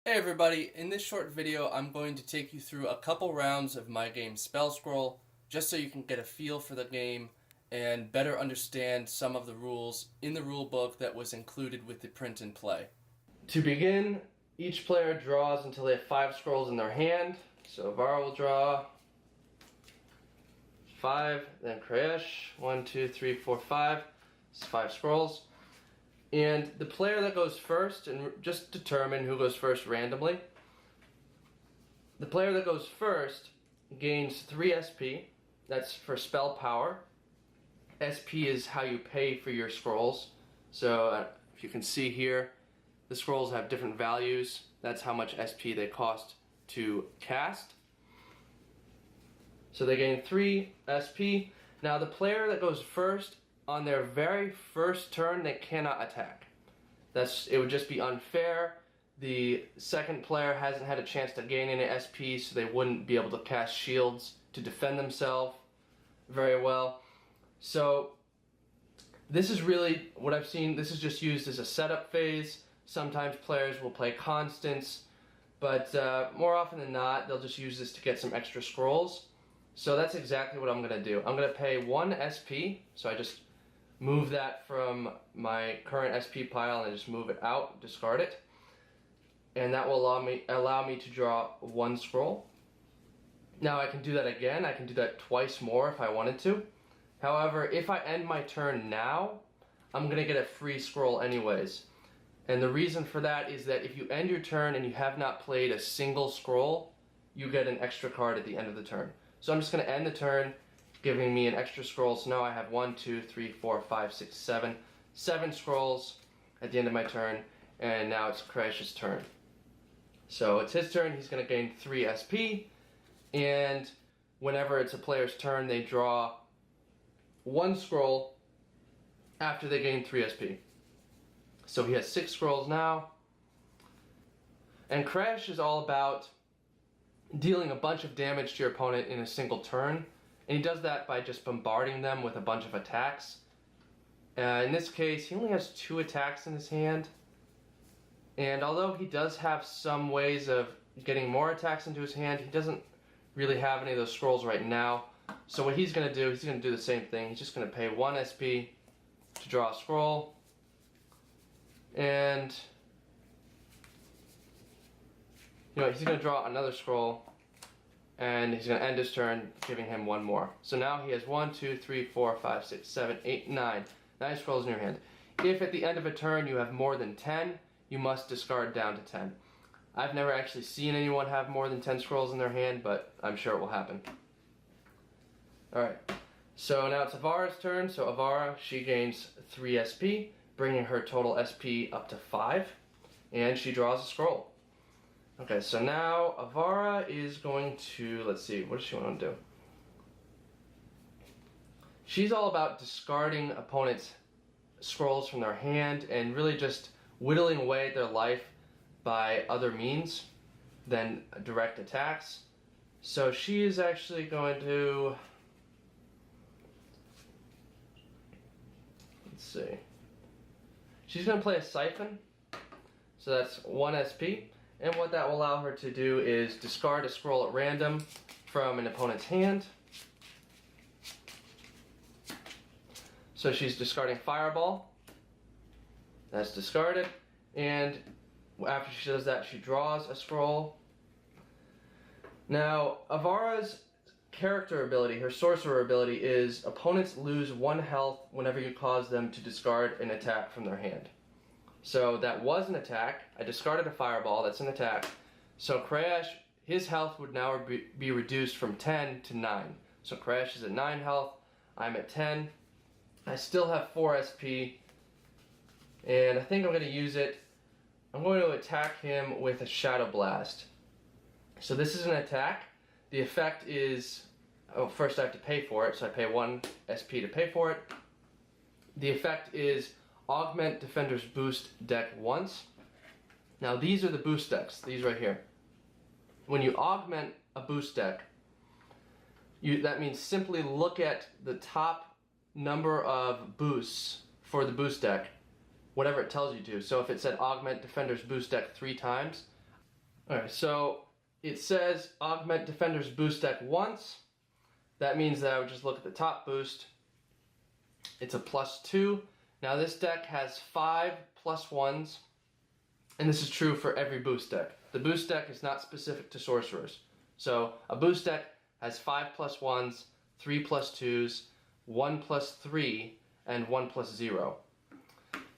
Hey everybody, in this short video I'm going to take you through a couple rounds of my game Spell Scroll, just so you can get a feel for the game and better understand some of the rules in the rule book that was included with the print and play. To begin, each player draws until they have 5 scrolls in their hand. So Vara will draw 5, then Krayesh, 1, 2, 3, 4, 5. It's 5 scrolls. And the player that goes first, and just determine who goes first randomly, the player that goes first gains 3 SP. That's for spell power. SP is how you pay for your scrolls. So if you can see here, the scrolls have different values. That's how much SP they cost to cast. So they gain 3 SP. Now the player that goes first, on their very first turn, they cannot attack. It would just be unfair. The second player hasn't had a chance to gain any SP, so they wouldn't be able to cast shields to defend themselves very well. So this is really what I've seen. This is just used as a setup phase. Sometimes players will play constants, but more often than not, they'll just use this to get some extra scrolls. So that's exactly what I'm going to do. I'm going to pay 1 SP, so I just move that from my current SP pile and just move it out, discard it. And that will allow me to draw 1 scroll. Now I can do that again. I can do that twice more if I wanted to. However, if I end my turn now, I'm going to get a free scroll anyways. And the reason for that is that if you end your turn and you have not played a single scroll, you get an extra card at the end of the turn. So I'm just going to end the turn, giving me an extra scroll. So now I have 1, 2, 3, 4, 5, 6, 7. 7 scrolls at the end of my turn, and now it's Krayesh's turn. So it's his turn. He's going to gain 3 SP, and whenever it's a player's turn, they draw 1 scroll after they gain 3 SP. So he has 6 scrolls now, and Krayesh is all about dealing a bunch of damage to your opponent in a single turn. And he does that by just bombarding them with a bunch of attacks. In this case, he only has 2 attacks in his hand. And although he does have some ways of getting more attacks into his hand, he doesn't really have any of those scrolls right now. So what he's going to do, he's going to do the same thing. He's just going to pay 1 SP to draw a scroll. And he's going to draw another scroll. And he's going to end his turn, giving him 1 more. So now he has 1, 2, 3, 4, 5, 6, 7, 8, 9. 9 scrolls in your hand. If at the end of a turn you have more than 10, you must discard down to 10. I've never actually seen anyone have more than 10 scrolls in their hand, but I'm sure it will happen. Alright, so now it's Avara's turn. So Avara, she gains 3 SP, bringing her total SP up to 5, and she draws a scroll. Okay, so now Avara is going to, let's see, what does she want to do? She's all about discarding opponents' scrolls from their hand and really just whittling away at their life by other means than direct attacks. So she is actually going to, let's see, she's going to play a Siphon, so that's 1 SP. And what that will allow her to do is discard a scroll at random from an opponent's hand. So she's discarding Fireball. That's discarded. And after she does that, she draws a scroll. Now, Avara's character ability, her sorcerer ability, is opponents lose 1 health whenever you cause them to discard an attack from their hand. So that was an attack. I discarded a Fireball. That's an attack. So Krayesh, his health would now be reduced from 10 to 9. So Krayesh is at 9 health. I'm at 10. I still have 4 SP. And I think I'm going to use it. I'm going to attack him with a Shadow Blast. So this is an attack. The effect is, first I have to pay for it. So I pay 1 SP to pay for it. The effect is augment Defender's Boost deck once. Now these are the boost decks, these right here. When you augment a boost deck, that means simply look at the top number of boosts for the boost deck, whatever it tells you to. So if it said augment Defender's Boost deck 3 times, Alright, so it says augment defender's boost deck once. That means that I would just look at the top boost. It's a +2. Now this deck has 5 +1s, and this is true for every boost deck. The boost deck is not specific to sorcerers. So a boost deck has 5 +1s, 3 +2s, 1 +3, and 1 +0.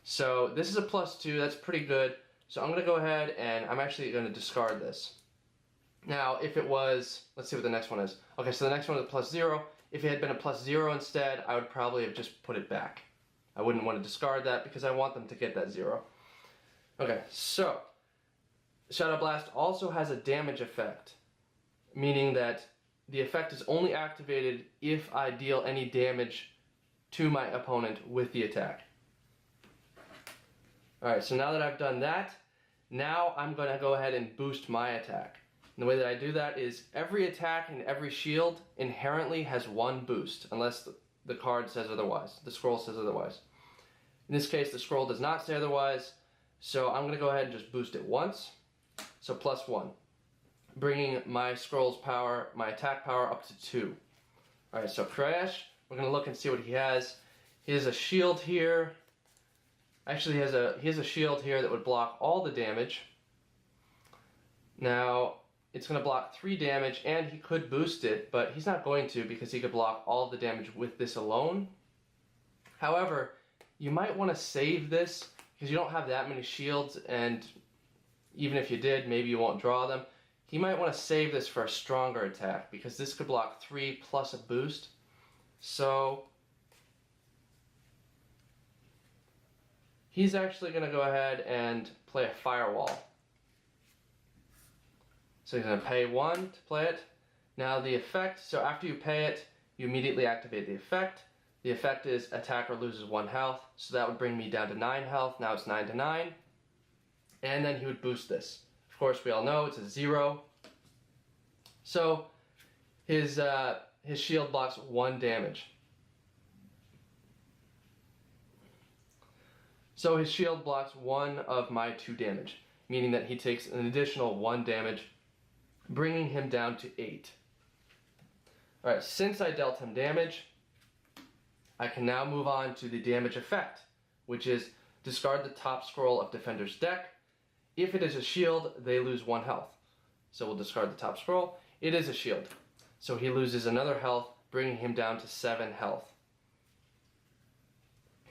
So this is a +2, that's pretty good. So I'm going to go ahead and I'm actually going to discard this. Now if it was, let's see what the next one is. Okay, so the next one is a +0. If it had been a +0 instead, I would probably have just put it back. I wouldn't want to discard that because I want them to get that 0. Okay, so Shadow Blast also has a damage effect, meaning that the effect is only activated if I deal any damage to my opponent with the attack. Alright, so now that I've done that, now I'm going to go ahead and boost my attack. And the way that I do that is every attack and every shield inherently has 1 boost, unless the card says otherwise, the scroll says otherwise. In this case, the scroll does not say otherwise, so I'm going to go ahead and just boost it once, so +1, bringing my scroll's power, my attack power, up to 2. Alright, so Crash, we're going to look and see what he has. He has a shield here. Actually, he has a shield here that would block all the damage. Now, it's going to block 3 damage, and he could boost it, but he's not going to because he could block all the damage with this alone. However, you might want to save this because you don't have that many shields, and even if you did, maybe you won't draw them. You might want to save this for a stronger attack because this could block 3 plus a boost. So he's actually going to go ahead and play a Firewall. So he's going to pay 1 to play it. Now the effect, so after you pay it, you immediately activate the effect. The effect is attacker loses 1 health, so that would bring me down to 9 health. Now it's 9 to 9. And then he would boost this. Of course, we all know it's a 0. So his shield blocks 1 damage. So his shield blocks 1 of my 2 damage, meaning that he takes an additional 1 damage, bringing him down to 8. Alright, since I dealt him damage, I can now move on to the damage effect, which is discard the top scroll of defender's deck. If it is a shield, they lose 1 health. So we'll discard the top scroll. It is a shield, so he loses another health, bringing him down to 7 health.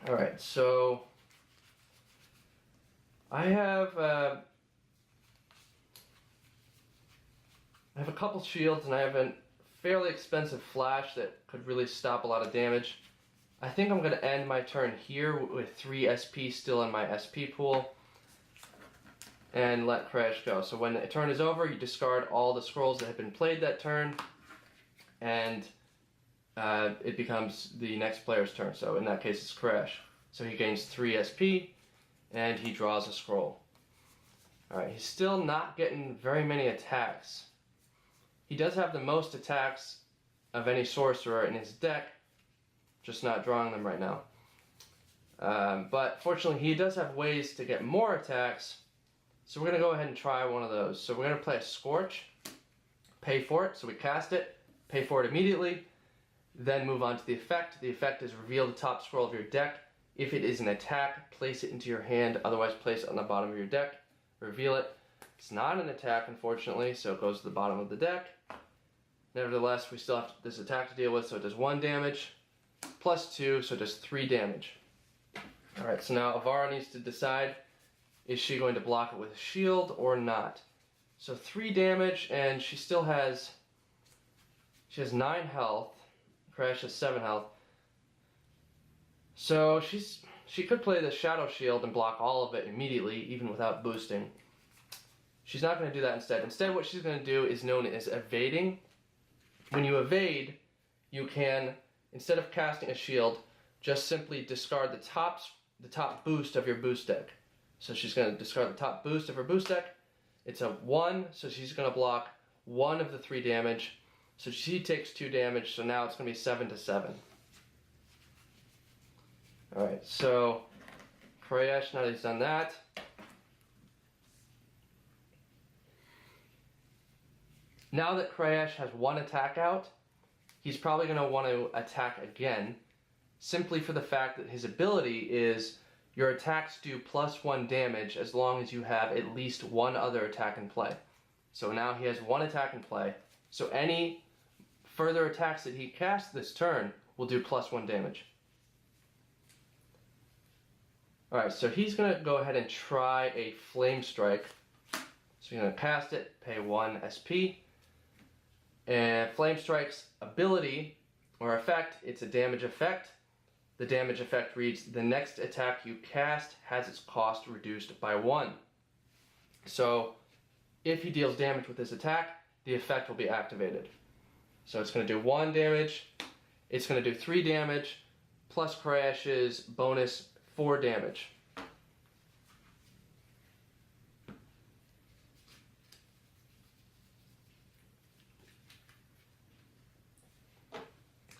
Alright, so I have a couple shields, and I have a fairly expensive flash that could really stop a lot of damage. I think I'm going to end my turn here with 3 SP still in my SP pool and let Crash go. So when the turn is over, you discard all the scrolls that have been played that turn, and it becomes the next player's turn. So in that case, it's Crash. So he gains 3 SP, and he draws a scroll. Alright, he's still not getting very many attacks. He does have the most attacks of any sorcerer in his deck, just not drawing them right now. But fortunately, he does have ways to get more attacks, so we're going to go ahead and try one of those. So we're going to play a Scorch, pay for it, so we cast it, pay for it immediately, then move on to the effect. The effect is reveal the top scroll of your deck. If it is an attack, place it into your hand, otherwise place it on the bottom of your deck, reveal it. It's not an attack, unfortunately, so it goes to the bottom of the deck. Nevertheless, we still have this attack to deal with, so it does 1 damage, plus 2, so it does 3 damage. Alright, so now Avara needs to decide, is she going to block it with a shield or not? So 3 damage, and she still has, 9 health. Crash has 7 health. So she could play the Shadow Shield and block all of it immediately, even without boosting. She's not going to do that instead. Instead, what she's going to do is known as evading. When you evade, you can, instead of casting a shield, just simply discard the top boost of your boost deck. So she's going to discard the top boost of her boost deck. It's a 1, so she's going to block 1 of the 3 damage. So she takes 2 damage, so now it's going to be 7 to 7. Alright, so Krayesh, now that he's done that, Now that Krayesh has one attack out, he's probably going to want to attack again, simply for the fact that his ability is your attacks do +1 damage as long as you have at least one other attack in play. So now he has one attack in play, so any further attacks that he casts this turn will do +1 damage. Alright, so he's going to go ahead and try a Flame Strike. So you're going to cast it, pay 1 SP. And Flame Strike's ability or effect, it's a damage effect. The damage effect reads, the next attack you cast has its cost reduced by 1. So if he deals damage with this attack, the effect will be activated. So it's going to do 1 damage, it's going to do 3 damage, plus Krayesh's bonus 4 damage.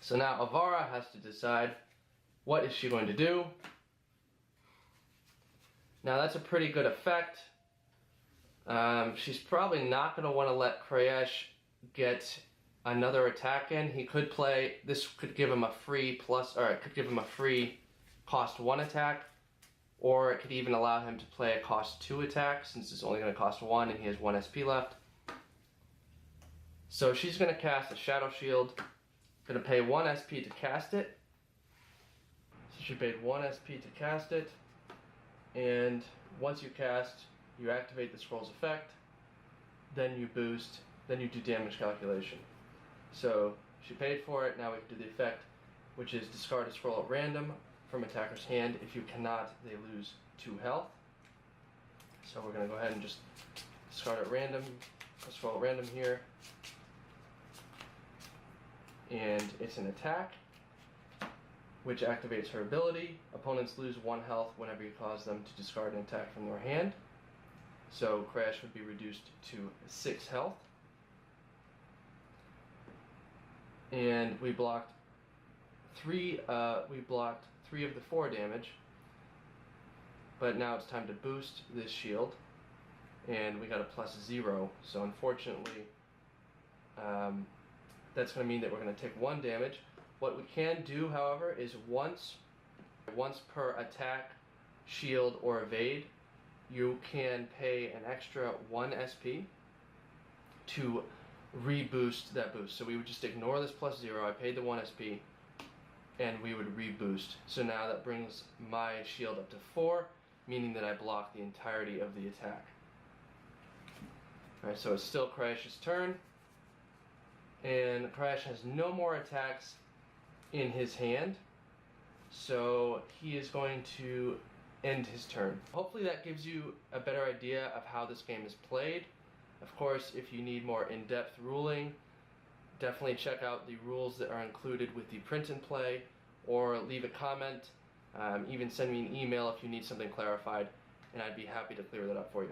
So now Avara has to decide, what is she going to do? Now that's a pretty good effect. She's probably not going to want to let Krayesh get another attack in. He could play, this could give him a free cost 1 attack, or it could even allow him to play a cost 2 attack since it's only going to cost 1 and he has 1 SP left. So she's going to cast a Shadow Shield, going to pay 1 SP to cast it. So she paid 1 SP to cast it, and once you cast, you activate the scroll's effect, then you boost, then you do damage calculation. So she paid for it, now we can do the effect, which is discard a scroll at random from attacker's hand. If you cannot, they lose 2 health. So we're going to go ahead and just discard at random, a scroll at random here. And it's an attack, which activates her ability. Opponents lose 1 health whenever you cause them to discard an attack from their hand. So Krayesh would be reduced to 6 health. And we blocked 3 of the 4 damage. But now it's time to boost this shield. And we got a +0. So unfortunately, that's going to mean that we're going to take 1 damage. What we can do, however, is once per attack, shield, or evade, you can pay an extra 1 SP to reboost that boost. So we would just ignore this +0, I paid the 1 SP, and we would reboost. So now that brings my shield up to 4, meaning that I block the entirety of the attack. Alright, so it's still Krayesh's turn. And Krayesh has no more attacks in his hand, so he is going to end his turn. Hopefully that gives you a better idea of how this game is played. Of course, if you need more in-depth ruling, definitely check out the rules that are included with the print and play, or leave a comment, even send me an email if you need something clarified, and I'd be happy to clear that up for you.